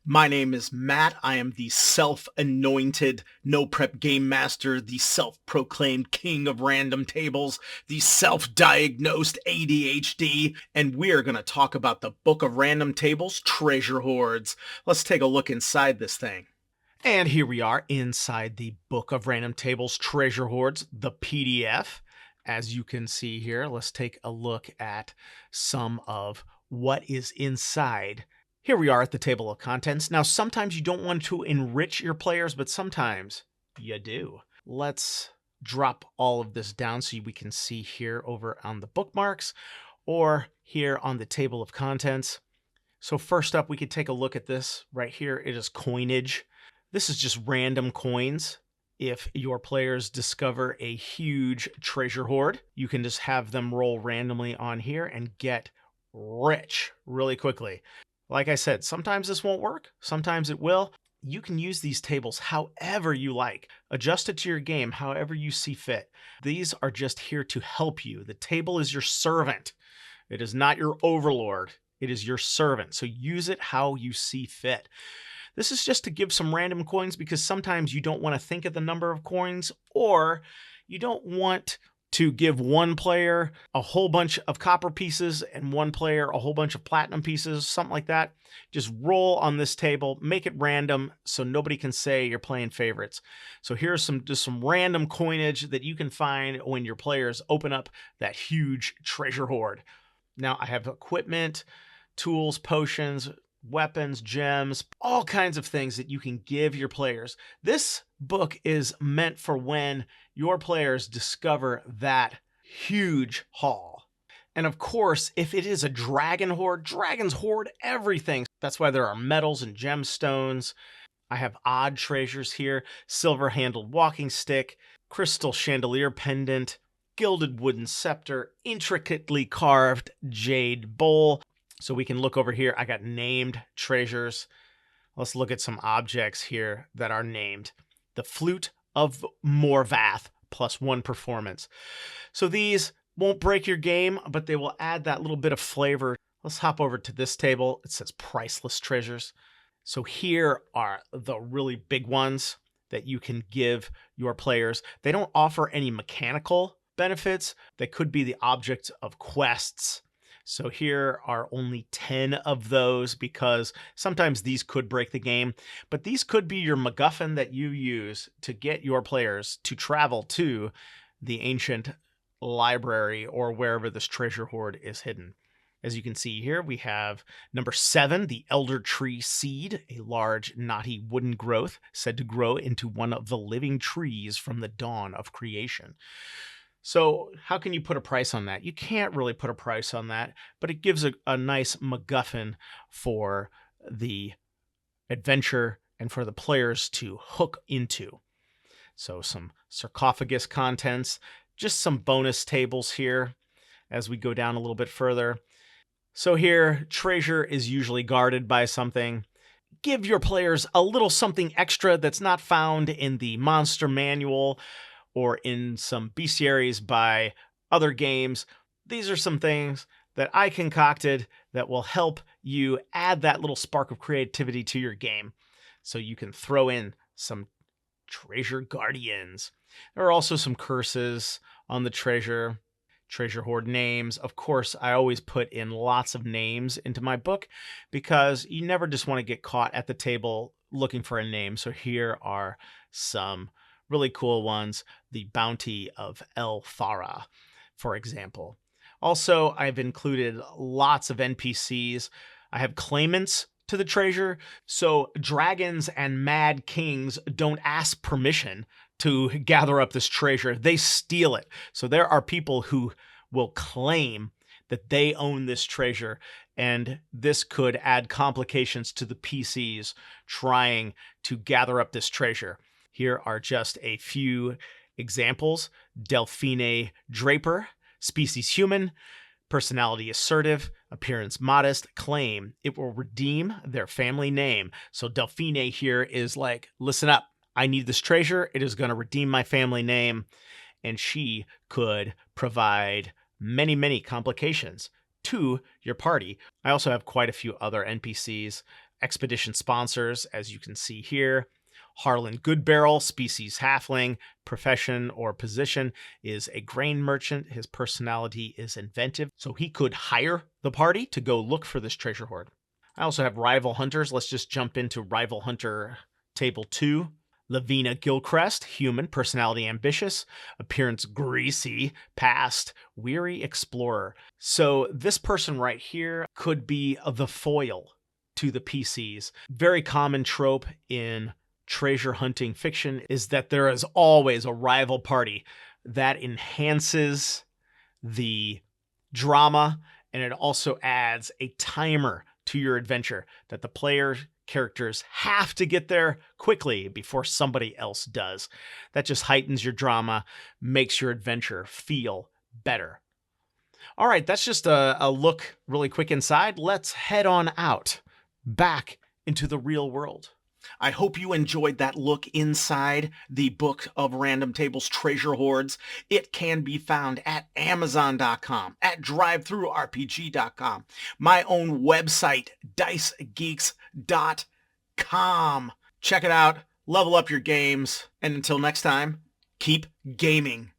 My name is Matt. I am the self-anointed no-prep game master, the self-proclaimed king of random tables, the self-diagnosed ADHD, and we are going to talk about the Book of Random Tables Treasure Hoards. Let's take a look inside this thing. And here we are inside the Book of Random Tables Treasure Hoards, the PDF. As you can see here, let's take a look at some of what is inside. Here we are at the table of contents. Now, sometimes you don't want to enrich your players, but sometimes you do. Let's drop all of this down so we can see here over on the bookmarks or here on the table of contents. So first up, we could take a look at this right here. It is coinage. This is just random coins. If your players discover a huge treasure hoard, you can just have them roll randomly on here and get rich really quickly. Like I said, sometimes this won't work, sometimes it will. You can use these tables however you like. Adjust it to your game however you see fit. These are just here to help you. The table is your servant. It is not your overlord. It is your servant. So use it how you see fit. This is just to give some random coins because sometimes you don't want to think of the number of coins, or you don't want to give one player a whole bunch of copper pieces and one player a whole bunch of platinum pieces, something like that. Just roll on this table, make it random so nobody can say you're playing favorites. So here's just some random coinage that you can find when your players open up that huge treasure hoard. Now I have equipment, tools, potions, weapons, gems, all kinds of things that you can give your players. This book is meant for when your players discover that huge haul. And of course, if it is a dragon hoard, dragons hoard everything. That's why there are medals and gemstones. I have odd treasures here: silver-handled walking stick, crystal chandelier pendant, gilded wooden scepter, intricately carved jade bowl. So we can look over here. I got named treasures. Let's look at some objects here that are named. The Flute of Morvath, +1 performance. So these won't break your game, but they will add that little bit of flavor. Let's hop over to this table. It says priceless treasures. So here are the really big ones that you can give your players. They don't offer any mechanical benefits. They could be the objects of quests. So here are only 10 of those because sometimes these could break the game, but these could be your MacGuffin that you use to get your players to travel to the ancient library or wherever this treasure hoard is hidden. As you can see here, we have number 7, the Elder Tree Seed, a large, knotty wooden growth said to grow into one of the living trees from the dawn of creation. So how can you put a price on that? You can't really put a price on that, but it gives a nice MacGuffin for the adventure and for the players to hook into. So some sarcophagus contents, just some bonus tables here as we go down a little bit further. So here, treasure is usually guarded by something. Give your players a little something extra that's not found in the monster manual or in some bestiaries by other games. These are some things that I concocted that will help you add that little spark of creativity to your game. So you can throw in some treasure guardians. There are also some curses on the treasure hoard names. Of course, I always put in lots of names into my book because you never just want to get caught at the table looking for a name. So here are some really cool ones. The Bounty of El Thara, for example. Also, I've included lots of NPCs. I have claimants to the treasure, so dragons and mad kings don't ask permission to gather up this treasure. They steal it. So there are people who will claim that they own this treasure, and this could add complications to the PCs trying to gather up this treasure. Here are just a few examples. Delphine Draper, species human, personality assertive, appearance modest, claim it will redeem their family name. So Delphine here is like, listen up, I need this treasure. It is going to redeem my family name. And she could provide many, many complications to your party. I also have quite a few other NPCs. expedition sponsors, as you can see here. Harlan Goodbarrel, species halfling, profession or position is a grain merchant. His personality is inventive, so he could hire the party to go look for this treasure hoard. I also have rival hunters. Let's just jump into rival hunter table 2. Lavina Gilchrist, human, personality ambitious, appearance greasy, past weary explorer. So this person right here could be the foil to the PCs. Very common trope in treasure hunting fiction is that there is always a rival party that enhances the drama, and it also adds a timer to your adventure that the player characters have to get there quickly before somebody else does. That just heightens your drama, makes your adventure feel better. All right, that's just a look really quick inside. Let's head on out back into the real world. I hope you enjoyed that look inside the Book of Random Tables Treasure Hoards. It can be found at Amazon.com, at DriveThruRPG.com, my own website, dicegeeks.com. Check it out, level up your games, and until next time, keep gaming.